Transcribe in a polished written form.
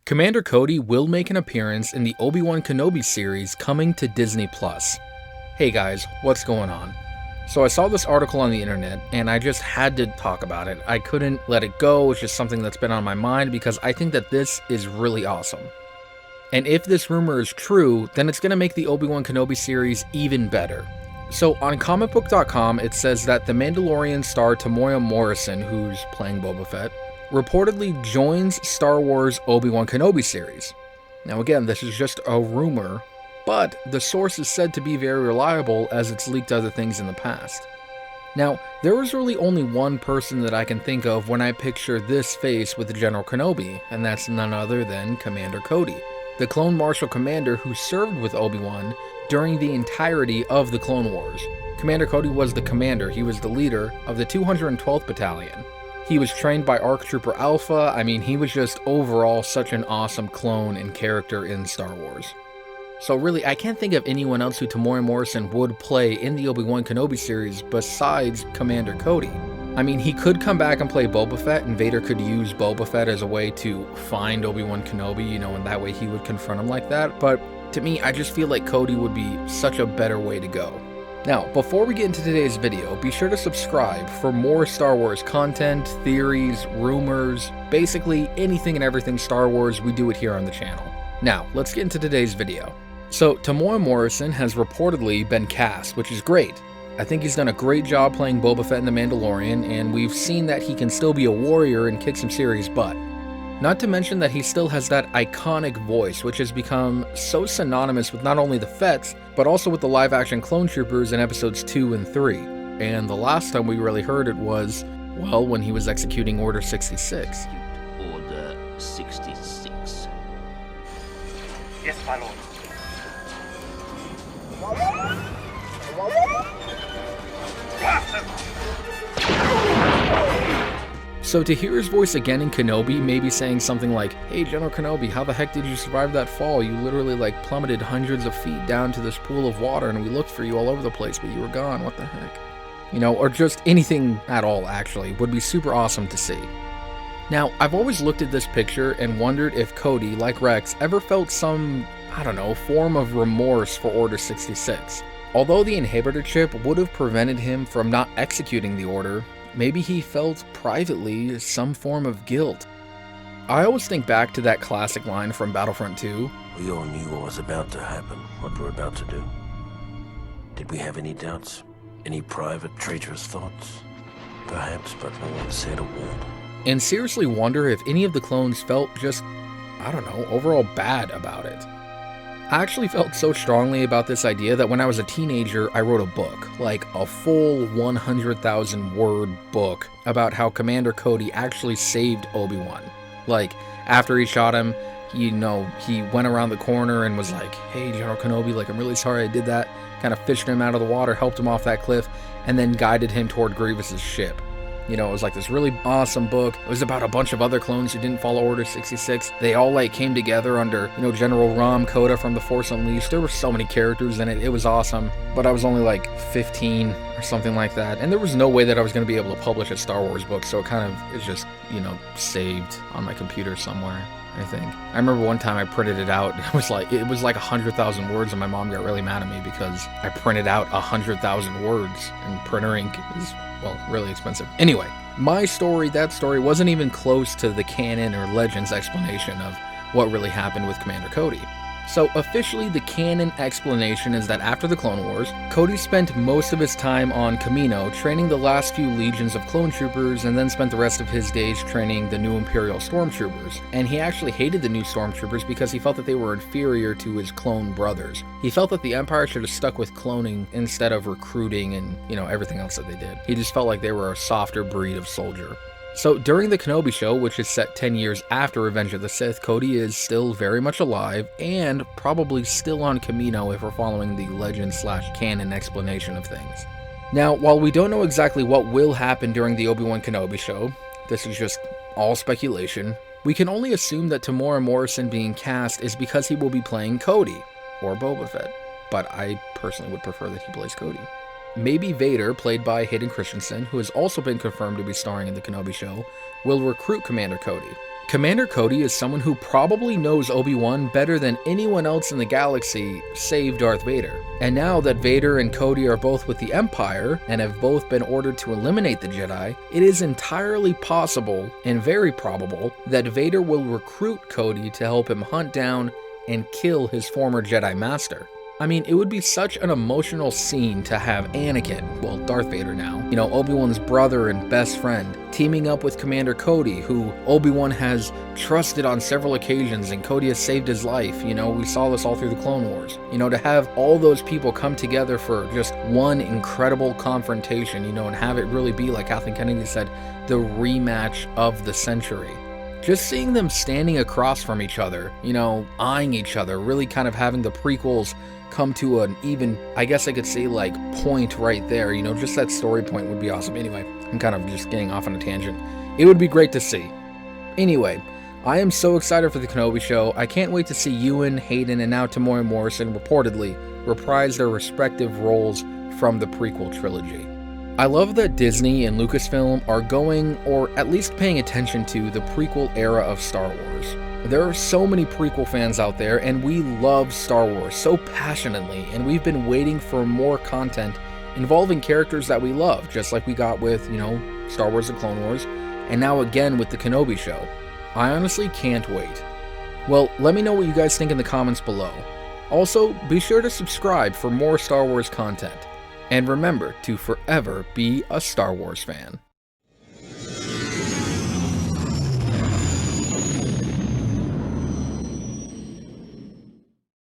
Commander Cody will make an appearance in the Obi-Wan Kenobi series coming to Disney+. Hey guys, what's going on? So I saw this article on the internet and I just had to talk about it. I couldn't let it go. It's just something that's been on my mind because I think that this is really awesome. And if this rumor is true, then it's going to make the Obi-Wan Kenobi series even better. So on comicbook.com it says that the Mandalorian star Temuera Morrison, who's playing Boba Fett, reportedly joins Star Wars Obi-Wan Kenobi series. Now again, this is just a rumor, but the source is said to be very reliable as it's leaked other things in the past. Now, there is really only one person that I can think of when I picture this face with General Kenobi, and that's none other than Commander Cody, the Clone Marshal Commander who served with Obi-Wan during the entirety of the Clone Wars. Commander Cody was the commander, he was the leader of the 212th Battalion. He was trained by ARC Trooper Alpha. I mean, he was just overall such an awesome clone and character in Star Wars. So really, I can't think of anyone else who Temuera Morrison would play in the Obi-Wan Kenobi series besides Commander Cody. I mean, he could come back and play Boba Fett, and Vader could use Boba Fett as a way to find Obi-Wan Kenobi, and that way he would confront him like that. But to me, I just feel like Cody would be such a better way to go. Now, before we get into today's video, be sure to subscribe for more Star Wars content, theories, rumors, basically anything and everything Star Wars, we do it here on the channel. Now, let's get into today's video. So, Temuera Morrison has reportedly been cast, which is great. I think he's done a great job playing Boba Fett in The Mandalorian, and we've seen that he can still be a warrior and kick some serious butt. Not to mention that he still has that iconic voice, which has become so synonymous with not only the Fetts, but also with the live-action clone troopers in episodes 2 and 3. And the last time we really heard it was, well, when he was executing Order 66. Order 66. Yes, my lord. So to hear his voice again in Kenobi, maybe saying something like, "Hey General Kenobi, how the heck did you survive that fall? You literally plummeted hundreds of feet down to this pool of water and we looked for you all over the place, but you were gone, what the heck?" Or just anything at all actually, would be super awesome to see. Now, I've always looked at this picture and wondered if Cody, like Rex, ever felt some, form of remorse for Order 66. Although the inhibitor chip would have prevented him from not executing the order, maybe he felt privately some form of guilt. I always think back to that classic line from Battlefront 2. We all knew what was about to happen, what we're about to do. Did we have any doubts? Any private, traitorous thoughts? Perhaps, but no one said a word. And seriously wonder if any of the clones felt just, overall bad about it. I actually felt so strongly about this idea that when I was a teenager, I wrote a book, a full 100,000 word book about how Commander Cody actually saved Obi-Wan. After he shot him, he went around the corner and was like, "Hey, General Kenobi, I'm really sorry I did that." Kind of fished him out of the water, helped him off that cliff, and then guided him toward Grievous's ship. It was this really awesome book. It was about a bunch of other clones who didn't follow Order 66. They all came together under, General Ram Koda from The Force Unleashed. There were so many characters in it. It was awesome. But I was only 15 or something like that. And there was no way that I was going to be able to publish a Star Wars book. So it is just, saved on my computer somewhere, I think. I remember one time I printed it out. It was 100,000 words, and my mom got really mad at me because I printed out 100,000 words, and printer ink is, really expensive. Anyway, that story wasn't even close to the canon or Legends explanation of what really happened with Commander Cody. So officially, the canon explanation is that after the Clone Wars, Cody spent most of his time on Kamino training the last few legions of clone troopers, and then spent the rest of his days training the new Imperial stormtroopers. And he actually hated the new stormtroopers because he felt that they were inferior to his clone brothers. He felt that the Empire should have stuck with cloning instead of recruiting and, everything else that they did. He just felt like they were a softer breed of soldier. So during the Kenobi show, which is set 10 years after Revenge of the Sith, Cody is still very much alive and probably still on Kamino if we're following the legend/canon explanation of things. Now, while we don't know exactly what will happen during the Obi-Wan Kenobi show, this is just all speculation, we can only assume that Temuera Morrison being cast is because he will be playing Cody, or Boba Fett, but I personally would prefer that he plays Cody. Maybe Vader, played by Hayden Christensen, who has also been confirmed to be starring in the Kenobi show, will recruit Commander Cody. Commander Cody is someone who probably knows Obi-Wan better than anyone else in the galaxy, save Darth Vader. And now that Vader and Cody are both with the Empire, and have both been ordered to eliminate the Jedi, it is entirely possible, and very probable, that Vader will recruit Cody to help him hunt down and kill his former Jedi Master. I mean, it would be such an emotional scene to have Anakin, well, Darth Vader now, Obi-Wan's brother and best friend, teaming up with Commander Cody, who Obi-Wan has trusted on several occasions, and Cody has saved his life. We saw this all through the Clone Wars. To have all those people come together for just one incredible confrontation, and have it really be, like Kathleen Kennedy said, the rematch of the century. Just seeing them standing across from each other, eyeing each other, really kind of having the prequels come to an even, I guess I could say, like, point right there, just that story point would be awesome. Anyway, I'm kind of just getting off on a tangent. It would be great to see. Anyway, I am so excited for the Kenobi show. I can't wait to see Ewan, Hayden, and now Temuera Morrison reportedly reprise their respective roles from the prequel trilogy. I love that Disney and Lucasfilm are going, or at least paying attention to, the prequel era of Star Wars. There are so many prequel fans out there, and we love Star Wars so passionately, and we've been waiting for more content involving characters that we love, just like we got with, Star Wars: The Clone Wars, and now again with the Kenobi show. I honestly can't wait. Well, let me know what you guys think in the comments below. Also, be sure to subscribe for more Star Wars content. And remember to forever be a Star Wars fan.